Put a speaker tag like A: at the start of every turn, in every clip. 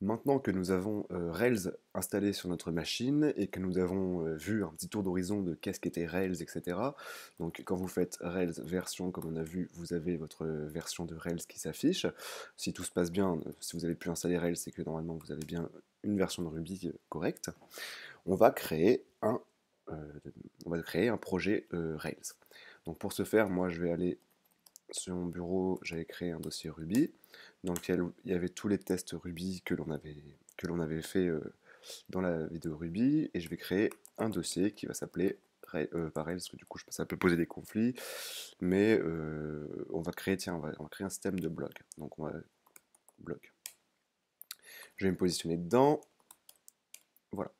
A: Maintenant que nous avons Rails installé sur notre machine et que nous avons vu un petit tour d'horizon de qu'est-ce qu'était Rails, etc. Donc quand vous faites Rails version, comme on a vu, vous avez votre version de Rails qui s'affiche. Si tout se passe bien, si vous avez pu installer Rails, c'est que normalement vous avez bien une version de Ruby correcte. On va créer euh, un projet Rails. Donc pour ce faire, moi je vais aller sur mon bureau, j'avais créé un dossier Ruby dans lequel il y avait tous les tests Ruby que l'on avait fait dans la vidéo Ruby, et je vais créer un dossier qui va s'appeler pas Rails, parce que du coup ça peut poser des conflits, mais on va créer, tiens, on va créer un système de blog. Donc on va blog. Je vais me positionner dedans, voilà.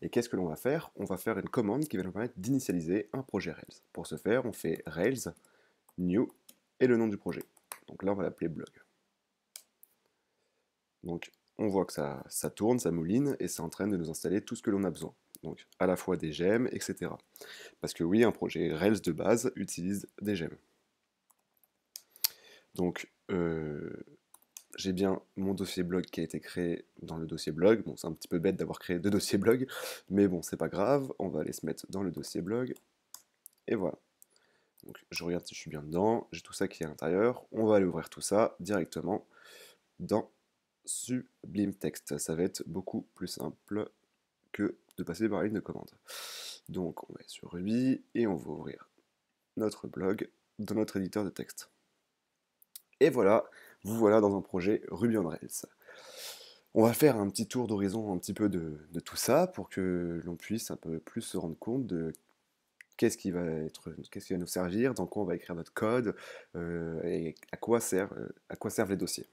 A: Et qu'est-ce que l'on va faire? On va faire une commande qui va nous permettre d'initialiser un projet Rails. Pour ce faire, on fait Rails new et le nom du projet. Donc là, on va l'appeler blog. Donc on voit que ça tourne, ça mouline, et c'est en train de nous installer tout ce que l'on a besoin. Donc à la fois des gemmes, etc. Parce que oui, un projet Rails de base utilise des gemmes. Donc j'ai bien mon dossier blog qui a été créé dans le dossier blog. Bon, c'est un petit peu bête d'avoir créé deux dossiers blog, mais bon, c'est pas grave, on va aller se mettre dans le dossier blog, et voilà. Donc je regarde si je suis bien dedans, j'ai tout ça qui est à l'intérieur, on va aller ouvrir tout ça directement dans Sublime Text. Ça va être beaucoup plus simple que de passer par la ligne de commande. Donc on va sur Ruby et on va ouvrir notre blog dans notre éditeur de texte. Et voilà, vous voilà dans un projet Ruby on Rails. On va faire un petit tour d'horizon un petit peu de tout ça pour que l'on puisse un peu plus se rendre compte de qu'est-ce qui va nous servir, dans quoi on va écrire notre code, et à quoi servent les dossiers.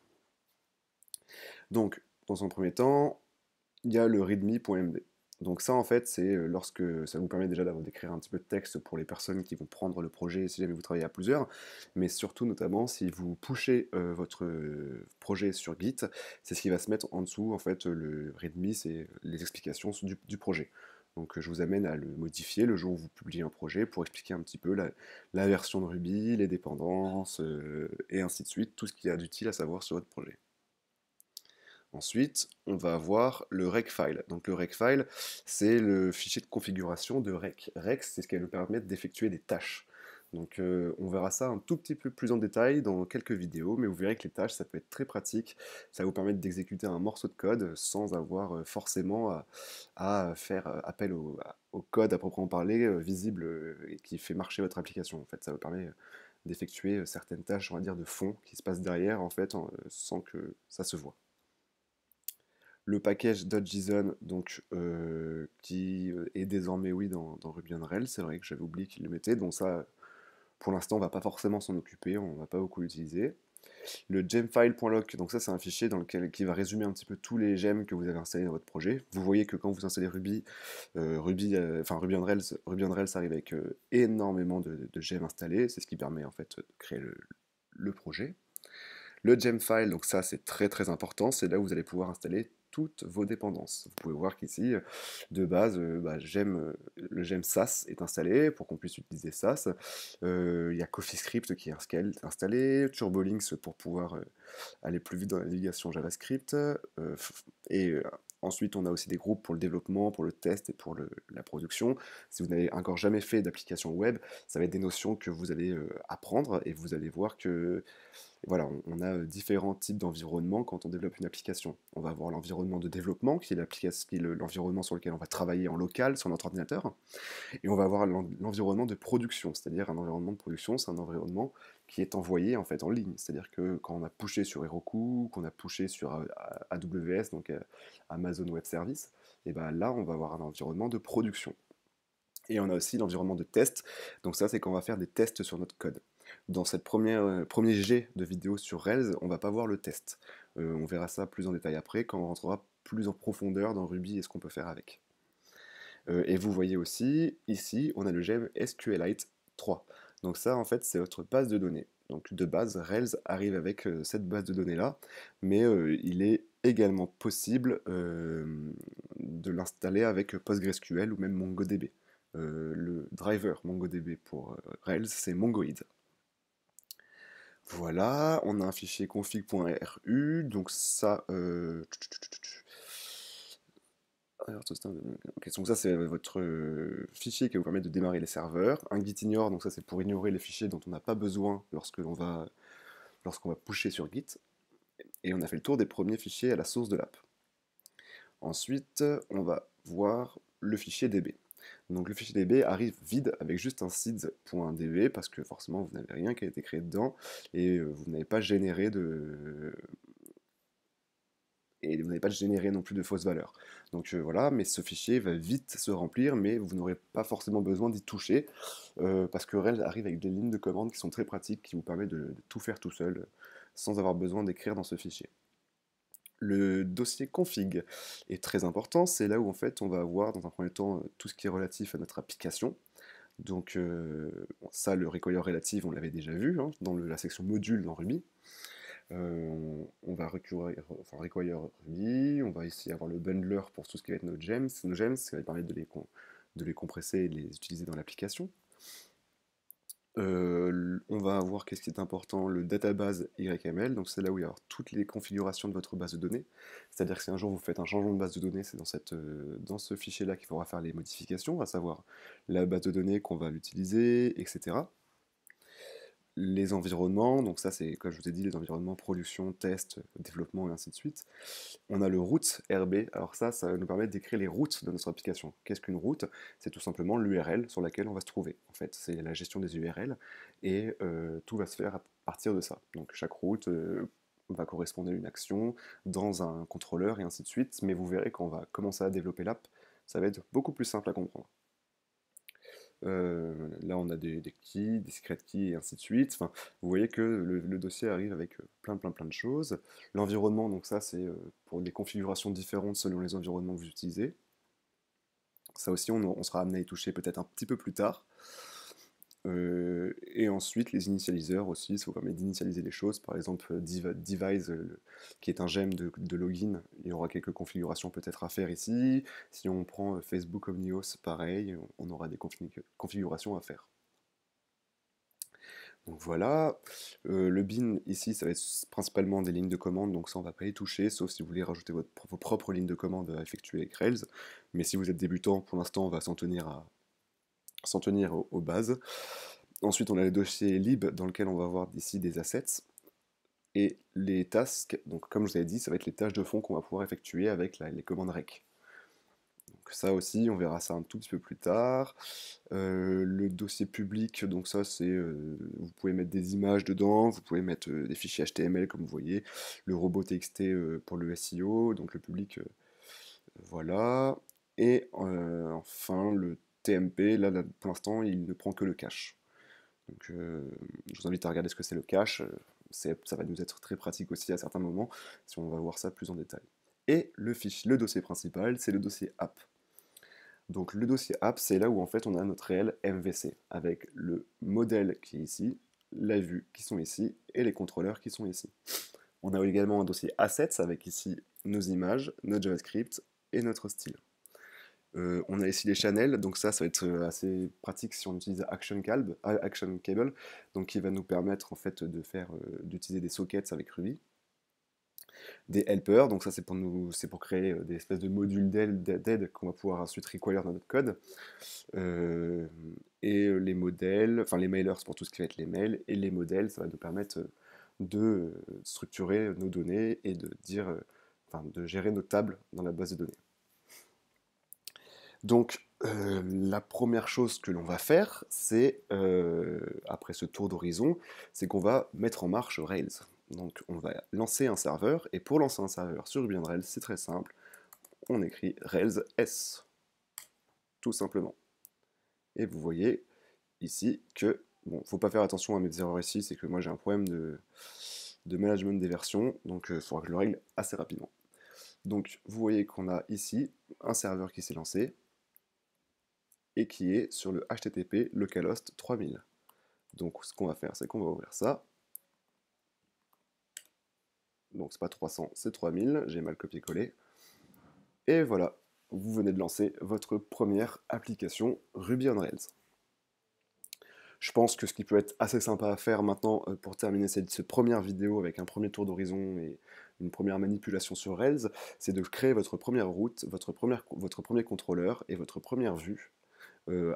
A: Donc, dans un premier temps, il y a le readme.md. Donc ça, en fait, c'est lorsque ça vous permet déjà d'écrire un petit peu de texte pour les personnes qui vont prendre le projet si jamais vous travaillez à plusieurs, mais surtout notamment si vous pushez votre projet sur Git, c'est ce qui va se mettre en dessous. En fait, le README, c'est les explications du projet. Donc je vous amène à le modifier le jour où vous publiez un projet pour expliquer un petit peu la version de Ruby, les dépendances, et ainsi de suite, tout ce qu'il y a d'utile à savoir sur votre projet. Ensuite, on va avoir le rec-file. Donc le rec-file, c'est le fichier de configuration de rec. Rec, c'est ce qui va nous permettre d'effectuer des tâches. Donc on verra ça un tout petit peu plus en détail dans quelques vidéos, mais vous verrez que les tâches, ça peut être très pratique. Ça va vous permettre d'exécuter un morceau de code sans avoir forcément à faire appel au code à proprement parler, visible, et qui fait marcher votre application. En fait, ça vous permet d'effectuer certaines tâches, on va dire, de fond qui se passent derrière, en fait, sans que ça se voit. Le package .json, donc, qui est désormais, oui, dans Ruby on Rails. C'est vrai que j'avais oublié qu'il le mettait, donc ça, pour l'instant, on va pas forcément s'en occuper, on va pas beaucoup l'utiliser. Le gemfile.lock, donc ça, c'est un fichier qui va résumer un petit peu tous les gemmes que vous avez installés dans votre projet. Vous voyez que quand vous installez Ruby, Ruby on Rails arrive avec énormément de gemmes installées. C'est ce qui permet en fait de créer le projet. Le gemfile, donc ça c'est très très important, c'est là où vous allez pouvoir installer toutes vos dépendances. Vous pouvez voir qu'ici, de base, le gem SAS est installé pour qu'on puisse utiliser SAS. Il y a CoffeeScript qui est installé, Turbolinks pour pouvoir aller plus vite dans la navigation JavaScript. Ensuite, on a aussi des groupes pour le développement, pour le test et pour la production. Si vous n'avez encore jamais fait d'application web, ça va être des notions que vous allez apprendre, et vous allez voir que voilà, on a différents types d'environnements quand on développe une application. On va avoir l'environnement de développement, qui est l'environnement sur lequel on va travailler en local sur notre ordinateur. Et on va avoir l'environnement de production, c'est-à-dire un environnement de production, c'est un environnement qui est envoyé en fait en ligne. C'est-à-dire que quand on a pushé sur Heroku, qu'on a pushé sur AWS, donc Amazon Web Service, et ben là on va avoir un environnement de production. Et on a aussi l'environnement de test. Donc ça, c'est quand on va faire des tests sur notre code. Dans cette premier jet de vidéo sur Rails, on va pas voir le test. On verra ça plus en détail après, quand on rentrera plus en profondeur dans Ruby et ce qu'on peut faire avec. Et vous voyez aussi, ici, on a le gem SQLite 3. Donc ça, en fait, c'est votre base de données. Donc de base, Rails arrive avec cette base de données-là, mais il est également possible de l'installer avec PostgreSQL ou même MongoDB. Le driver MongoDB pour Rails, c'est Mongoid. Voilà, on a un fichier config.ru, donc ça, Ok, donc ça c'est votre fichier qui va vous permettre de démarrer les serveurs. Un git ignore, donc ça c'est pour ignorer les fichiers dont on n'a pas besoin lorsqu'on va pusher sur Git. Et on a fait le tour des premiers fichiers à la source de l'app. Ensuite, on va voir le fichier DB. Donc le fichier DB arrive vide avec juste un seeds.db parce que forcément vous n'avez rien qui a été créé dedans et vous n'avez pas généré non plus de fausses valeurs. Donc voilà, mais ce fichier va vite se remplir, mais vous n'aurez pas forcément besoin d'y toucher parce que Rails arrive avec des lignes de commande qui sont très pratiques, qui vous permettent de tout faire tout seul sans avoir besoin d'écrire dans ce fichier. Le dossier config est très important, c'est là où en fait on va avoir dans un premier temps tout ce qui est relatif à notre application. Donc ça, le require relative, on l'avait déjà vu hein, dans la section module dans Ruby. On va require Ruby, on va ici avoir le bundler pour tout ce qui va être nos gems, ça va permettre de les compresser et de les utiliser dans l'application. On va avoir, qu'est-ce qui est important, le database YML, donc c'est là où il y a toutes les configurations de votre base de données. C'est-à-dire que si un jour vous faites un changement de base de données, c'est dans ce fichier-là qu'il faudra faire les modifications, à savoir la base de données qu'on va l'utiliser, etc. Les environnements, donc ça c'est, comme je vous ai dit, les environnements production, test, développement et ainsi de suite. On a le route RB, alors ça va nous permettre d'écrire les routes de notre application. Qu'est-ce qu'une route? C'est tout simplement l'URL sur laquelle on va se trouver. En fait, c'est la gestion des URL et tout va se faire à partir de ça. Donc chaque route va correspondre à une action dans un contrôleur et ainsi de suite, mais vous verrez quand on va commencer à développer l'app, ça va être beaucoup plus simple à comprendre. Là, on a des keys, des secret keys et ainsi de suite. Enfin, vous voyez que le dossier arrive avec plein de choses. L'environnement, donc ça, c'est pour des configurations différentes selon les environnements que vous utilisez. Ça aussi, on sera amené à y toucher peut-être un petit peu plus tard. Et ensuite, les initialiseurs aussi, ça vous permet d'initialiser les choses. Par exemple, Device, qui est un gem de login, il y aura quelques configurations peut-être à faire ici. Si on prend Facebook Omnios, pareil, on aura des configurations à faire. Donc voilà, le bin ici, ça va être principalement des lignes de commande, donc ça on va pas y toucher, sauf si vous voulez rajouter vos propres lignes de commande à effectuer avec Rails. Mais si vous êtes débutant, pour l'instant, on va s'en tenir aux bases. Ensuite, on a le dossier lib dans lequel on va avoir ici des assets. Et les tasks, donc comme je vous avais dit, ça va être les tâches de fond qu'on va pouvoir effectuer avec les commandes rec. Donc ça aussi, on verra ça un tout petit peu plus tard. Le dossier public, donc ça c'est, vous pouvez mettre des images dedans, vous pouvez mettre des fichiers HTML comme vous voyez, le robot TXT pour le SEO, donc le public, voilà. Et enfin le TMP, là pour l'instant il ne prend que le cache. Donc je vous invite à regarder ce que c'est le cache, ça va nous être très pratique aussi à certains moments, si on va voir ça plus en détail. Et le dossier principal, c'est le dossier app. Donc le dossier app, c'est là où en fait on a notre réel MVC, avec le modèle qui est ici, la vue qui sont ici, et les contrôleurs qui sont ici. On a également un dossier assets avec ici nos images, notre JavaScript et notre style. On a ici les channels, donc ça va être assez pratique si on utilise Action Cable, donc qui va nous permettre en fait d'utiliser des sockets avec Ruby. Des helpers, donc ça c'est pour créer des espèces de modules d'aide qu'on va pouvoir ensuite require dans notre code. Et les modèles, enfin les mailers pour tout ce qui va être les mails, et les modèles, ça va nous permettre de structurer nos données et de gérer nos tables dans la base de données. Donc, la première chose que l'on va faire, c'est, après ce tour d'horizon, c'est qu'on va mettre en marche Rails. Donc, on va lancer un serveur, et pour lancer un serveur sur Ruby on Rails, c'est très simple, on écrit Rails S, tout simplement. Et vous voyez ici que, bon, faut pas faire attention à mes erreurs ici, c'est que moi j'ai un problème de management des versions, donc il faudra que je le règle assez rapidement. Donc, vous voyez qu'on a ici un serveur qui s'est lancé, et qui est sur le HTTP localhost 3000. Donc ce qu'on va faire, c'est qu'on va ouvrir ça. Donc c'est pas 300, c'est 3000, j'ai mal copié-collé. Et voilà, vous venez de lancer votre première application Ruby on Rails. Je pense que ce qui peut être assez sympa à faire maintenant pour terminer cette première vidéo avec un premier tour d'horizon et une première manipulation sur Rails, c'est de créer votre première route, votre premier contrôleur et votre première vue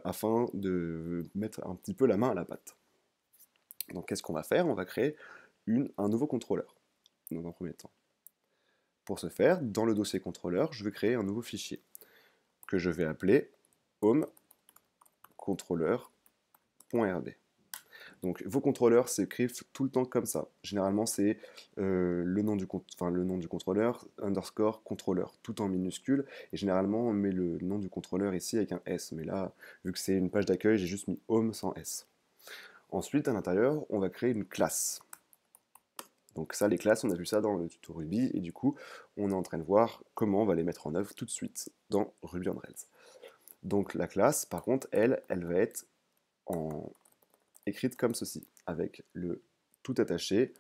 A: afin de mettre un petit peu la main à la pâte. Donc qu'est-ce qu'on va faire? On va créer un nouveau contrôleur dans un premier temps. Pour ce faire, dans le dossier contrôleur, je vais créer un nouveau fichier que je vais appeler home controller.rb. Donc vos contrôleurs s'écrivent tout le temps comme ça. Généralement c'est le nom du contrôleur, underscore contrôleur, tout en minuscule. Et généralement on met le nom du contrôleur ici avec un S. Mais là, vu que c'est une page d'accueil, j'ai juste mis home sans S. Ensuite, à l'intérieur, on va créer une classe. Donc ça, les classes, on a vu ça dans le tuto Ruby. Et du coup, on est en train de voir comment on va les mettre en œuvre tout de suite dans Ruby on Rails. Donc la classe, par contre, elle va être écrite comme ceci, avec le tout attaché,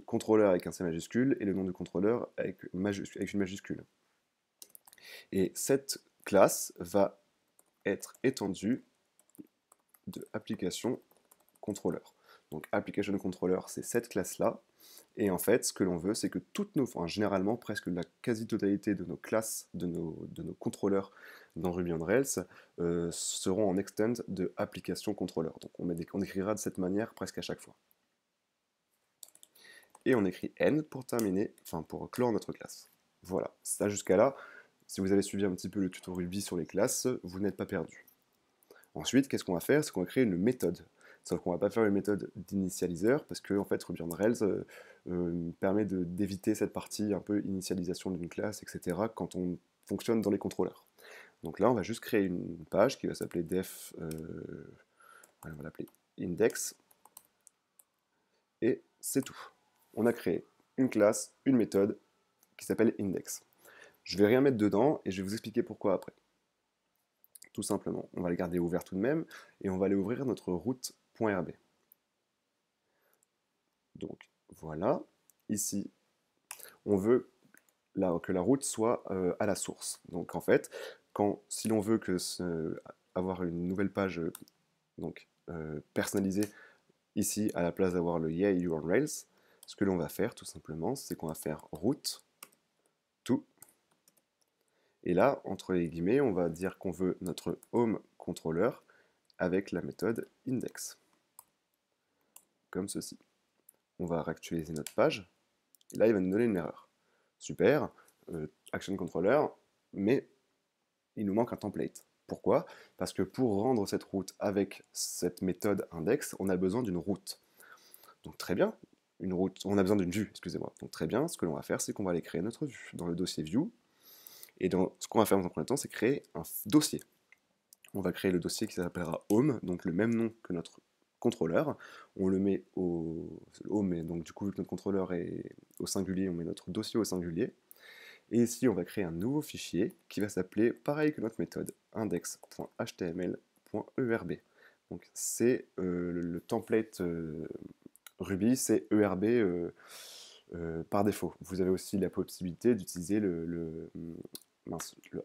A: contrôleur avec un C majuscule et le nom du contrôleur avec une majuscule. Et cette classe va être étendue de application contrôleur. Donc application controller, c'est cette classe-là. Et en fait, ce que l'on veut, c'est que généralement, presque la quasi-totalité de nos classes, de nos contrôleurs dans Ruby on Rails seront en extend de application controller. Donc on écrira de cette manière presque à chaque fois. Et on écrit N pour terminer, enfin pour clore notre classe. Voilà, ça jusqu'à là, si vous avez suivi un petit peu le tuto Ruby sur les classes, vous n'êtes pas perdu. Ensuite, qu'est-ce qu'on va faire? C'est qu'on va créer une méthode. Sauf qu'on ne va pas faire une méthode d'initialiseur, parce que en fait, Ruby on Rails permet d'éviter cette partie un peu initialisation d'une classe, etc., quand on fonctionne dans les contrôleurs. Donc là, on va juste créer une page qui va s'appeler def, on va l'appeler index, et c'est tout. On a créé une classe, une méthode qui s'appelle index. Je ne vais rien mettre dedans, et je vais vous expliquer pourquoi après. Tout simplement, on va les garder ouverts tout de même, et on va aller ouvrir notre route.rb. Donc voilà, ici, on veut que la route soit à la source. Donc en fait, si l'on veut avoir une nouvelle page personnalisée ici, à la place d'avoir le Yeah You on Rails, ce que l'on va faire tout simplement, c'est qu'on va faire route to. Et là, entre les guillemets, on va dire qu'on veut notre home controller avec la méthode index. Comme ceci. On va réactualiser notre page. Et là, il va nous donner une erreur. Super, action controller, mais il nous manque un template. Pourquoi? Parce que pour rendre cette route avec cette méthode index, on a besoin d'une route. Donc très bien, on a besoin d'une vue, excusez-moi. Donc très bien, ce que l'on va faire, c'est qu'on va aller créer notre vue dans le dossier view. Et ce qu'on va faire dans un premier temps, c'est créer un dossier. On va créer le dossier qui s'appellera home, donc le même nom que notre contrôleur. On le met au home, et donc du coup, vu que notre contrôleur est au singulier, on met notre dossier au singulier. Et ici, on va créer un nouveau fichier qui va s'appeler, pareil que notre méthode, index.html.erb. Donc c'est le template Ruby, c'est ERB par défaut. Vous avez aussi la possibilité d'utiliser le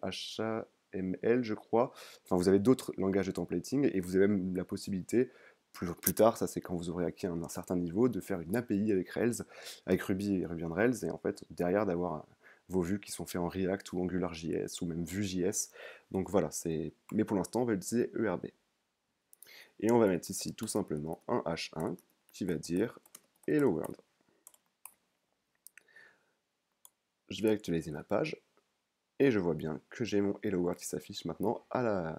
A: HTML, je crois. Enfin, vous avez d'autres langages de templating et vous avez même la possibilité, plus tard, ça c'est quand vous aurez acquis un certain niveau, de faire une API avec Rails, avec Ruby et Ruby on Rails, et en fait, derrière, d'avoir vos vues qui sont faites en React ou AngularJS ou même Vue.js. Donc voilà, mais pour l'instant, on va utiliser ERB. Et on va mettre ici tout simplement un H1 qui va dire Hello World. Je vais actualiser ma page et je vois bien que j'ai mon Hello World qui s'affiche maintenant à la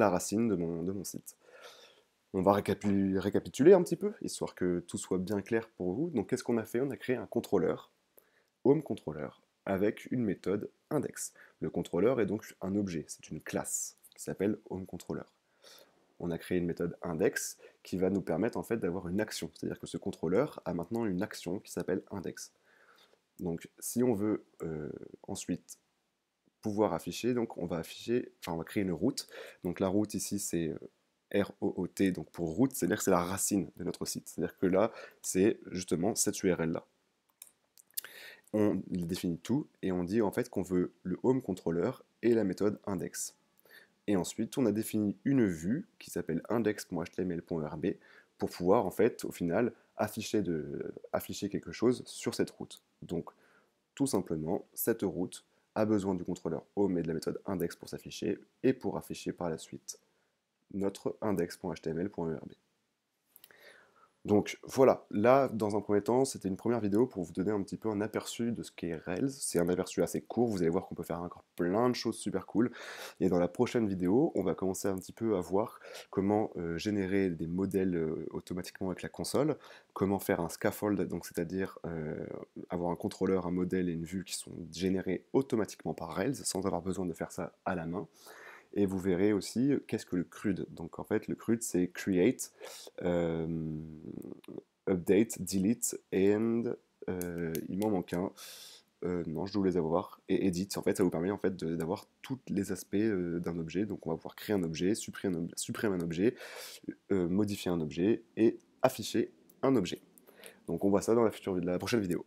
A: racine de mon site. On va récapituler un petit peu, histoire que tout soit bien clair pour vous. Donc qu'est-ce qu'on a fait? On a créé un contrôleur, home controller, avec une méthode index. Le contrôleur est donc un objet, c'est une classe qui s'appelle home controller. On a créé une méthode index qui va nous permettre en fait d'avoir une action. C'est-à-dire que ce contrôleur a maintenant une action qui s'appelle index. Donc si on veut ensuite pouvoir afficher, donc on va créer une route. Donc la route ici c'est ROOT, donc pour route, c'est-à-dire que c'est la racine de notre site. C'est-à-dire que là, c'est justement cette URL-là. On définit tout et on dit en fait qu'on veut le home controller et la méthode index. Et ensuite, on a défini une vue qui s'appelle index.html.rb pour pouvoir en fait, au final, afficher quelque chose sur cette route. Donc, tout simplement, cette route a besoin du contrôleur home et de la méthode index pour s'afficher et pour afficher par la suite notre index.html.erb. Donc voilà, là, dans un premier temps, c'était une première vidéo pour vous donner un petit peu un aperçu de ce qu'est Rails. C'est un aperçu assez court, vous allez voir qu'on peut faire encore plein de choses super cool. Et dans la prochaine vidéo, on va commencer un petit peu à voir comment générer des modèles automatiquement avec la console, comment faire un scaffold, donc c'est-à-dire avoir un contrôleur, un modèle et une vue qui sont générés automatiquement par Rails, sans avoir besoin de faire ça à la main. Et vous verrez aussi qu'est-ce que le CRUD. Donc en fait, le CRUD, c'est Create, euh, Update, Delete, and il m'en manque un. Non, je dois les avoir. Et Edit, en fait, ça vous permet en fait d'avoir tous les aspects d'un objet. Donc on va pouvoir créer un objet, supprimer un objet, modifier un objet et afficher un objet. Donc on voit ça dans la prochaine vidéo.